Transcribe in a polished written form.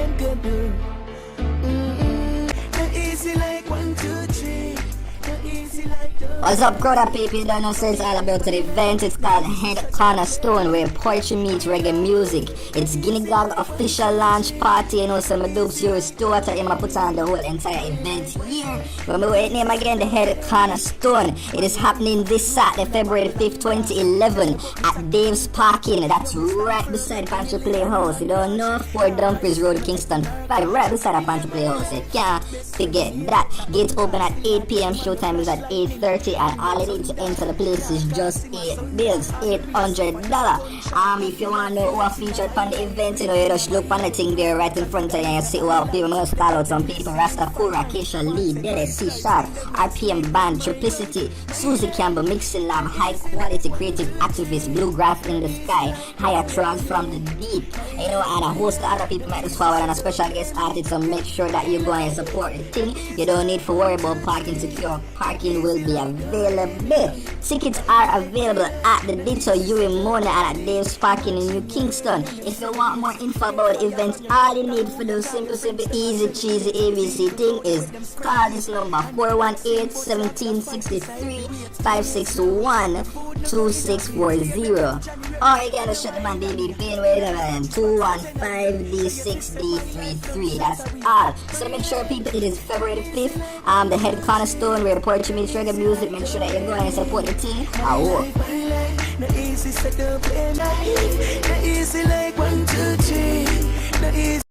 them could do. Not easy like 1, 2, 3. Not easy like those. What's up, crowd of people? You don't know, so it's all about the event. It's called Head Cornerstone, where poetry meets reggae music. It's Guinea Gog official launch party. You know, some dubs here is Stuart and Emma put on the whole entire event here. Remember it name again, the Head Cornerstone. It is happening this Saturday, February 5th, 2011 at Dave's Parking. That's right beside Pantry Playhouse. You don't know, 4 Dumfries Road, Kingston 5, right beside the Pantry Playhouse. You can't forget that. Gates open at 8 p.m. Showtime is at 8:30, and all you need to enter the place is just $8, $800. If you want to know who are featured on the event, you know, you just look on the thing there right in front of you and see who are people. I'm going to call out some people: Rastafura, Keisha Lee, Dede, C Sharp, RPM Band, Triplicity, Susie Campbell, Mixing Lab, High Quality Creative Activist, Bluegrass in the Sky, Higher Trance from the Deep, you know, and a host of other people might just forward, and a special guest artist. So make sure that you go and support the thing. You don't need to worry about parking secure. Parking will be available. Tickets are available at the Ditto Yuri Mona and at Dave's Parking in New Kingston. If you want more info about events, all you need for those simple, easy, cheesy ABC thing is call this number 418-1763-561-2640. Or you can shut them on DB Pain with 215D6D33. That's all. So make sure, people, it is February the 5th. The Head Cornerstone, where poetry meets reggae music. Make sure that you go and support the team. Not easy set up and not easy like 1, 2, 3. Not easy.